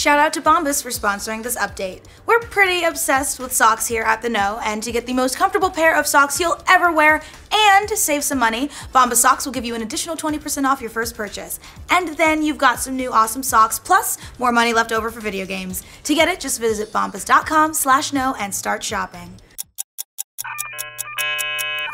Shout out to Bombas for sponsoring this update. We're pretty obsessed with socks here at The Know, and to get the most comfortable pair of socks you'll ever wear and save some money, Bombas socks will give you an additional 20% off your first purchase. And then you've got some new awesome socks, plus more money left over for video games. To get it, just visit bombas.com/know and start shopping.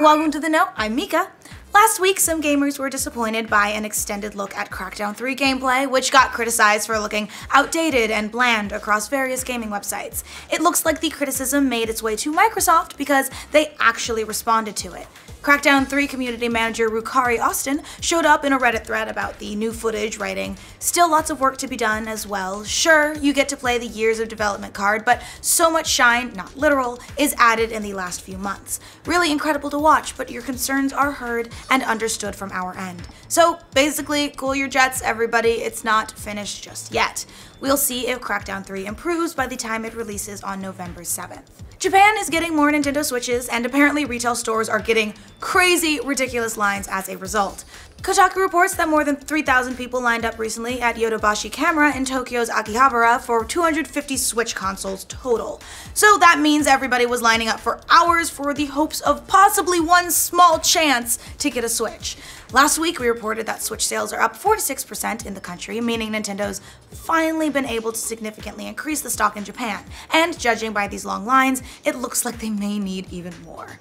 Welcome to The Know, I'm Mica. Last week, some gamers were disappointed by an extended look at Crackdown 3 gameplay, which got criticized for looking outdated and bland across various gaming websites. It looks like the criticism made its way to Microsoft because they actually responded to it. Crackdown 3 community manager Rukari Austin showed up in a Reddit thread about the new footage, writing, "Still lots of work to be done as well. Sure, you get to play the years of development card, but so much shine, not literal, is added in the last few months. Really incredible to watch, but your concerns are heard and understood from our end. So basically, cool your jets, everybody, it's not finished just yet. We'll see if Crackdown 3 improves by the time it releases on November 7th. Japan is getting more Nintendo Switches, and apparently retail stores are getting crazy, ridiculous lines as a result. Kotaku reports that more than 3,000 people lined up recently at Yodobashi Camera in Tokyo's Akihabara for 250 Switch consoles total. So that means everybody was lining up for hours for the hopes of possibly one small chance to get a Switch. Last week, we reported that Switch sales are up 46% in the country, meaning Nintendo's finally been able to significantly increase the stock in Japan. And judging by these long lines, it looks like they may need even more.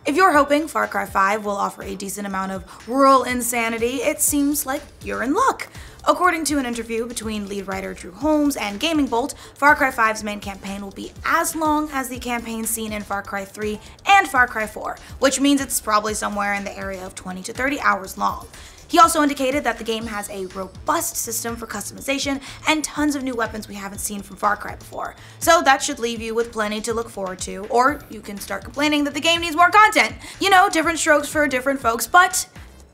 If you're hoping Far Cry 5 will offer a decent amount of rural insanity, it seems like you're in luck. According to an interview between lead writer Drew Holmes and Gaming Bolt, Far Cry 5's main campaign will be as long as the campaign seen in Far Cry 3 and Far Cry 4, which means it's probably somewhere in the area of 20 to 30 hours long. He also indicated that the game has a robust system for customization and tons of new weapons we haven't seen from Far Cry before. So that should leave you with plenty to look forward to, or you can start complaining that the game needs more content. You know, different strokes for different folks, but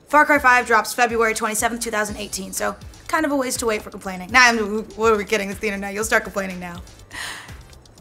Far Cry 5 drops February 27th, 2018, so kind of a ways to wait for complaining. Nah, what are we kidding? It's the internet. You'll start complaining now.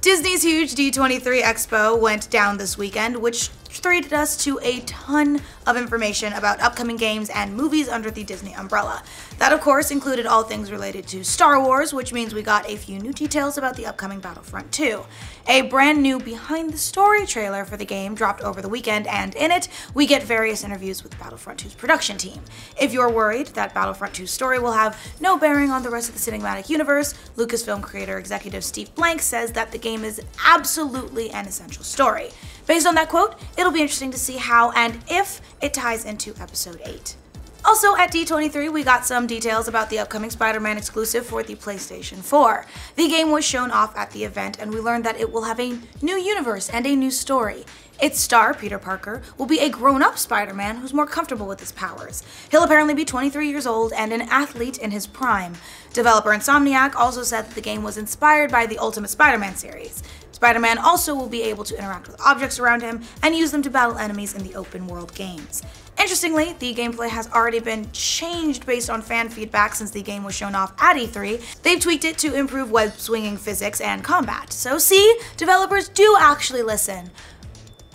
Disney's huge D23 Expo went down this weekend, which treated us to a ton of information about upcoming games and movies under the Disney umbrella. That, of course, included all things related to Star Wars, which means we got a few new details about the upcoming Battlefront 2. A brand new behind-the-story trailer for the game dropped over the weekend, and in it, we get various interviews with Battlefront 2's production team. If you're worried that Battlefront 2's story will have no bearing on the rest of the cinematic universe, Lucasfilm creator executive Steve Blank says that the game is absolutely an essential story. Based on that quote, it'll be interesting to see how and if it ties into Episode 8. Also at D23, we got some details about the upcoming Spider-Man exclusive for the PlayStation 4. The game was shown off at the event, and we learned that it will have a new universe and a new story. Its star, Peter Parker, will be a grown-up Spider-Man who's more comfortable with his powers. He'll apparently be 23 years old and an athlete in his prime. Developer Insomniac also said that the game was inspired by the Ultimate Spider-Man series. Spider-Man also will be able to interact with objects around him and use them to battle enemies in the open-world games. Interestingly, the gameplay has already been changed based on fan feedback since the game was shown off at E3. They've tweaked it to improve web-swinging physics and combat. So see, developers do actually listen.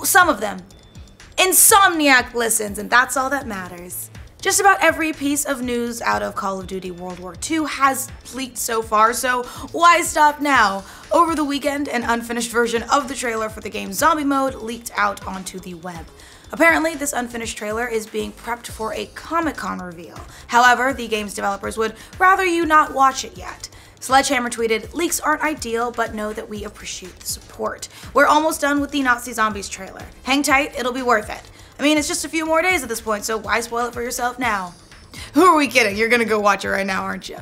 Some of them. Insomniac listens, and that's all that matters. Just about every piece of news out of Call of Duty World War II has leaked so far, so why stop now? Over the weekend, an unfinished version of the trailer for the game's zombie mode leaked out onto the web. Apparently, this unfinished trailer is being prepped for a Comic-Con reveal. However, the game's developers would rather you not watch it yet. Sledgehammer tweeted, "Leaks aren't ideal, but know that we appreciate the support. We're almost done with the Nazi Zombies trailer. Hang tight, it'll be worth it. I mean, it's just a few more days at this point, so why spoil it for yourself now?" Who are we kidding? You're gonna go watch it right now, aren't you?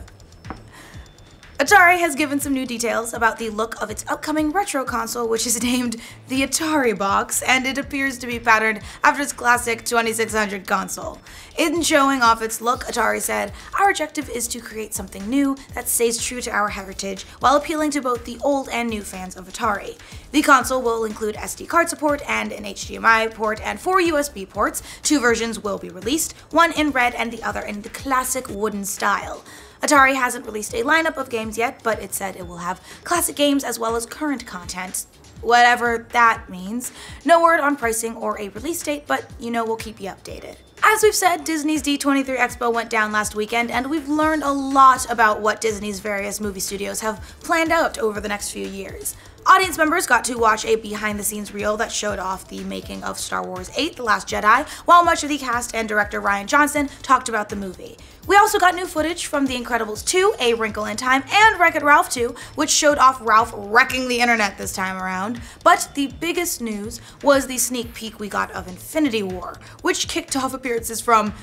ATARI has given some new details about the look of its upcoming retro console, which is named the ATARI box, and it appears to be patterned after its classic 2600 console. In showing off its look, ATARI said, "Our objective is to create something new that stays true to our heritage while appealing to both the old and new fans of ATARI. The console will include SD card support and an HDMI port and 4 USB ports. 2 versions will be released, one in red and the other in the classic wooden style." ATARI hasn't released a lineup of games yet, but it said it will have classic games as well as current content, whatever that means. No word on pricing or a release date, but you know we'll keep you updated. As we've said, Disney's D23 Expo went down last weekend, and we've learned a lot about what Disney's various movie studios have planned out over the next few years. Audience members got to watch a behind-the-scenes reel that showed off the making of Star Wars 8: The Last Jedi, while much of the cast and director Rian Johnson talked about the movie. We also got new footage from The Incredibles 2, A Wrinkle in Time, and Wreck-It Ralph 2, which showed off Ralph wrecking the internet this time around. But the biggest news was the sneak peek we got of Infinity War, which kicked off appearances from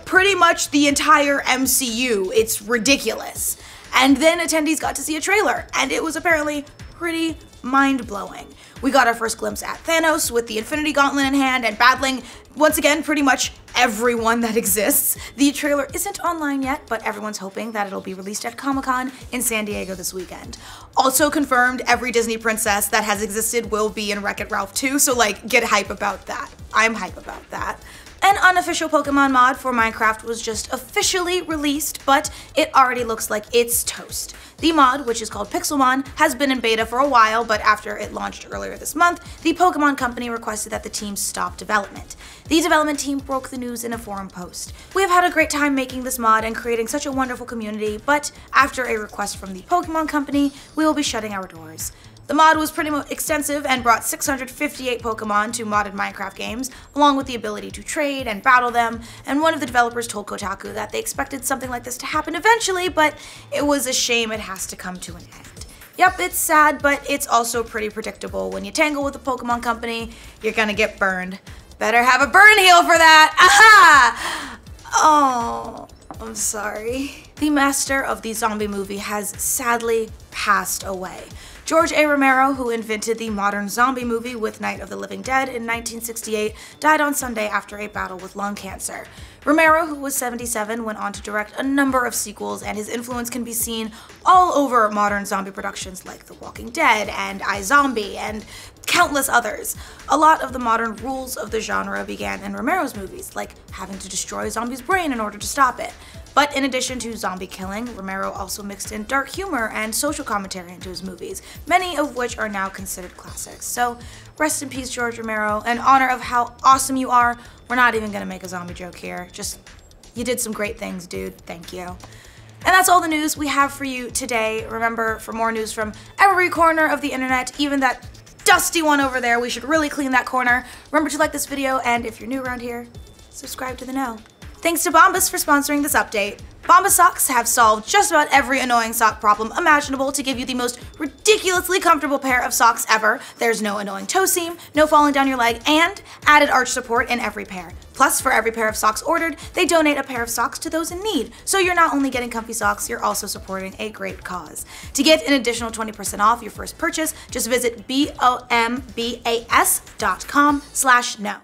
pretty much the entire MCU. It's ridiculous. And then attendees got to see a trailer, and it was apparently pretty mind-blowing. We got our first glimpse at Thanos with the Infinity Gauntlet in hand and battling, once again, pretty much everyone that exists. The trailer isn't online yet, but everyone's hoping that it'll be released at Comic-Con in San Diego this weekend. Also confirmed, every Disney princess that has existed will be in Wreck-It Ralph 2, so like, get hype about that. I'm hype about that. An unofficial Pokemon mod for Minecraft was just officially released, but it already looks like it's toast. The mod, which is called Pixelmon, has been in beta for a while, but after it launched earlier this month, the Pokemon Company requested that the team stop development. The development team broke the news in a forum post. "We have had a great time making this mod and creating such a wonderful community, but after a request from the Pokemon Company, we will be shutting our doors." The mod was pretty extensive and brought 658 Pokemon to modded Minecraft games, along with the ability to trade and battle them, and one of the developers told Kotaku that they expected something like this to happen eventually, but it was a shame it has to come to an end. Yep, it's sad, but it's also pretty predictable. When you tangle with the Pokemon Company, you're gonna get burned. Better have a burn heal for that! Aha! Oh, I'm sorry. The master of the zombie movie has sadly passed away. George A. Romero, who invented the modern zombie movie with Night of the Living Dead in 1968, died on Sunday after a battle with lung cancer. Romero, who was 77, went on to direct a number of sequels, and his influence can be seen all over modern zombie productions like The Walking Dead and iZombie and countless others. A lot of the modern rules of the genre began in Romero's movies, like having to destroy a zombie's brain in order to stop it. But in addition to zombie killing, Romero also mixed in dark humor and social commentary into his movies, many of which are now considered classics. So rest in peace, George Romero. In honor of how awesome you are, we're not even gonna make a zombie joke here. Just, you did some great things, dude. Thank you. And that's all the news we have for you today. Remember, for more news from every corner of the internet, even that dusty one over there, we should really clean that corner. Remember to like this video, and if you're new around here, subscribe to the know. Thanks to Bombas for sponsoring this update. Bombas socks have solved just about every annoying sock problem imaginable to give you the most ridiculously comfortable pair of socks ever. There's no annoying toe seam, no falling down your leg, and added arch support in every pair. Plus, for every pair of socks ordered, they donate a pair of socks to those in need. So you're not only getting comfy socks, you're also supporting a great cause. To get an additional 20% off your first purchase, just visit bombas.com/know.